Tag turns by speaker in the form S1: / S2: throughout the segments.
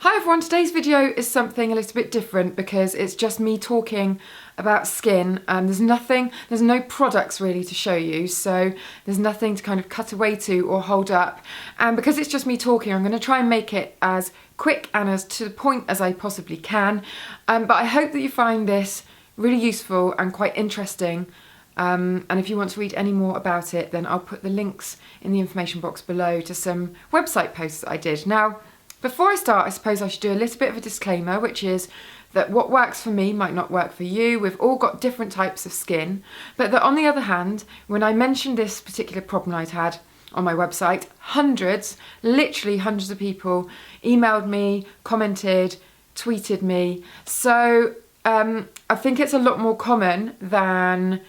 S1: Hi everyone, today's video is something a little bit different because it's just me talking about skin. There's no products really to show you, so there's nothing to kind of cut away to or hold up. And because it's just me talking, I'm going to try and make it as quick and as to the point as I possibly can. But I hope that you find this really useful and quite interesting. And if you want to read any more about it, then I'll put the links in the information box below to some website posts that I did. Now, before I start, I suppose I should do a little bit of a disclaimer, which is that what works for me might not work for you. We've all got different types of skin, but that on the other hand, when I mentioned this particular problem I'd had on my website, literally hundreds of people emailed me, commented, tweeted me. So I think it's a lot more common than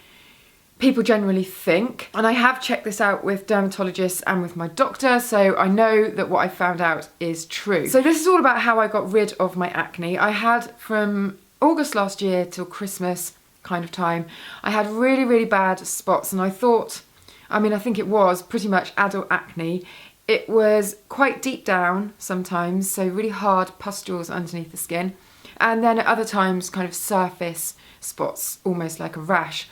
S1: people generally think, and I have checked this out with dermatologists and with my doctor, so I know that what I found out is true. So this is all about how I got rid of my acne. I had, from August last year till Christmas kind of time, I had really, really bad spots, and I think it was pretty much adult acne. It was quite deep down sometimes, so really hard pustules underneath the skin, and then at other times kind of surface spots, almost like a rash.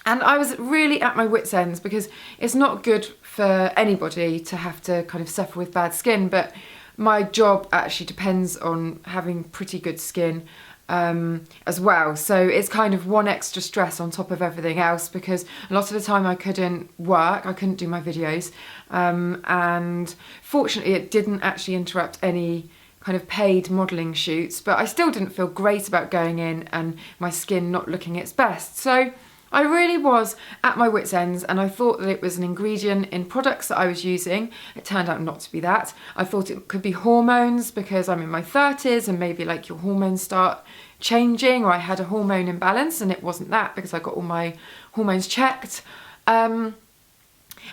S1: And I was really at my wit's ends because it's not good for anybody to have to kind of suffer with bad skin, but my job actually depends on having pretty good skin as well. So it's kind of one extra stress on top of everything else, because a lot of the time I couldn't work, I couldn't do my videos, and fortunately it didn't actually interrupt any kind of paid modelling shoots, but I still didn't feel great about going in and my skin not looking its best. So I really was at my wit's ends, and I thought that it was an ingredient in products that I was using. It turned out not to be that. I thought it could be hormones because I'm in my 30s and maybe like your hormones start changing, or I had a hormone imbalance, and it wasn't that because I got all my hormones checked. And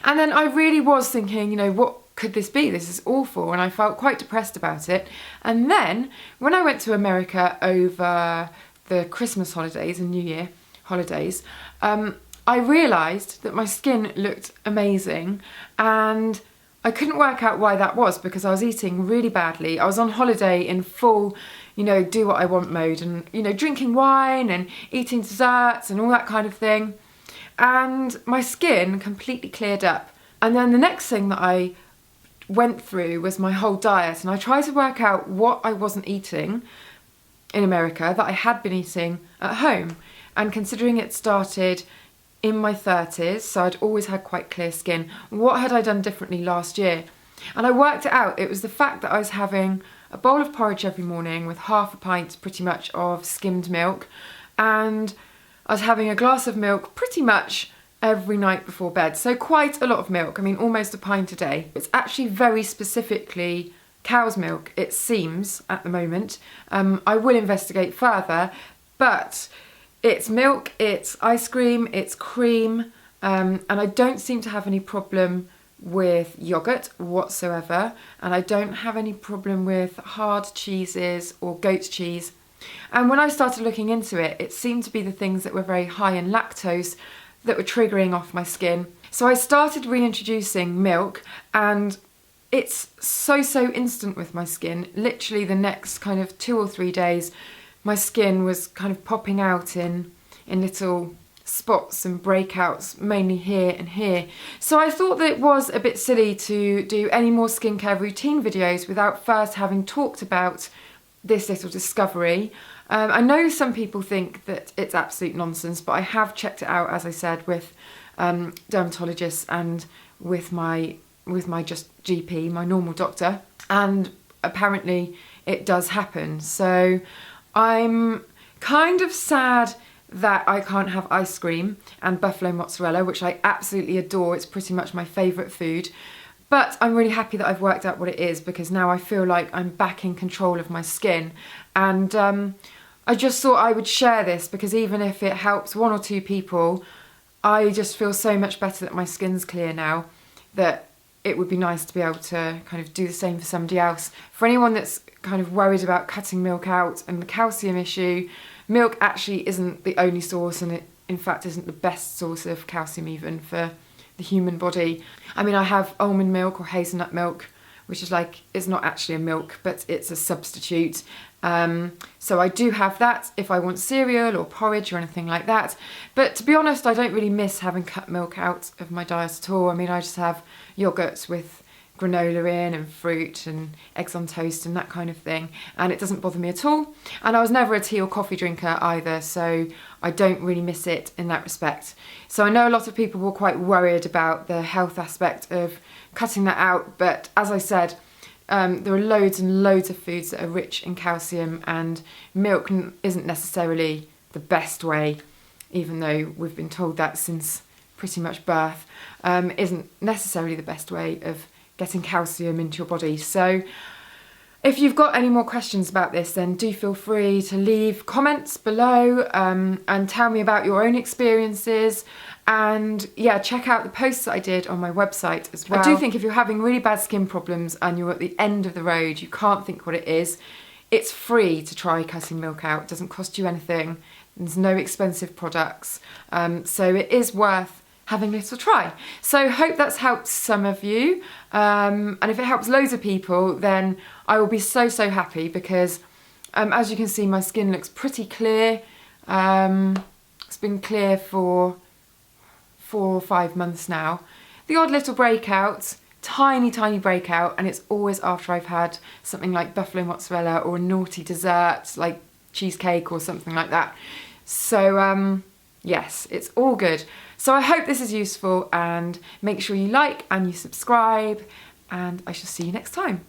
S1: then I really was thinking, you know, what could this be? This is awful, and I felt quite depressed about it. And then when I went to America over the Christmas holidays and New Year holidays, I realised that my skin looked amazing, and I couldn't work out why that was, because I was eating really badly. I was on holiday in full, you know, do what I want mode, and, you know, drinking wine and eating desserts and all that kind of thing. And my skin completely cleared up. And then the next thing that I went through was my whole diet, and I tried to work out what I wasn't eating in America that I had been eating at home. And considering it started in my 30s, so I'd always had quite clear skin, what had I done differently last year? And I worked it out. It was the fact that I was having a bowl of porridge every morning with half a pint pretty much of skimmed milk, and I was having a glass of milk pretty much every night before bed. So quite a lot of milk, I mean almost a pint a day. It's actually very specifically cow's milk, it seems, at the moment. I will investigate further, but it's milk, it's ice cream, it's cream, and I don't seem to have any problem with yoghurt whatsoever, and I don't have any problem with hard cheeses or goat cheese. And when I started looking into it, it seemed to be the things that were very high in lactose that were triggering off my skin. So I started reintroducing milk, and it's so instant with my skin. Literally the next kind of 2 or 3 days, my skin was kind of popping out in little spots and breakouts, mainly here and here. So I thought that it was a bit silly to do any more skincare routine videos without first having talked about this little discovery. I know some people think that it's absolute nonsense, but I have checked it out, as I said, with dermatologists and with my just GP, my normal doctor, and apparently it does happen. So I'm kind of sad that I can't have ice cream and buffalo mozzarella, which I absolutely adore. It's pretty much my favourite food. But I'm really happy that I've worked out what it is, because now I feel like I'm back in control of my skin. And I just thought I would share this, because even if it helps 1 or 2 people, I just feel so much better that my skin's clear now, that it would be nice to be able to kind of do the same for somebody else. For anyone that's kind of worried about cutting milk out and the calcium issue, milk actually isn't the only source, and it in fact isn't the best source of calcium even for the human body. I mean, I have almond milk or hazelnut milk, which is like, it's not actually a milk, but it's a substitute. So I do have that if I want cereal or porridge or anything like that. But to be honest, I don't really miss having cut milk out of my diet at all. I mean, I just have yogurts with granola in and fruit and eggs on toast and that kind of thing, and it doesn't bother me at all. And I was never a tea or coffee drinker either, so I don't really miss it in that respect. So I know a lot of people were quite worried about the health aspect of cutting that out, but as I said, there are loads and loads of foods that are rich in calcium, and milk isn't necessarily the best way, even though we've been told that since pretty much birth, isn't necessarily the best way of getting calcium into your body. So if you've got any more questions about this, then do feel free to leave comments below and tell me about your own experiences. And yeah, check out the posts that I did on my website as well. I do think if you're having really bad skin problems and you're at the end of the road, you can't think what it is, it's free to try cutting milk out. It doesn't cost you anything. There's no expensive products. So it is worth having a little try. So hope that's helped some of you. And if it helps loads of people, then I will be so, so happy, because as you can see, my skin looks pretty clear. It's been clear for 4 or 5 months now. The odd little breakout, tiny, tiny breakout, and it's always after I've had something like buffalo mozzarella or a naughty dessert like cheesecake or something like that. So yes, it's all good. So I hope this is useful, and make sure you like and you subscribe, and I shall see you next time.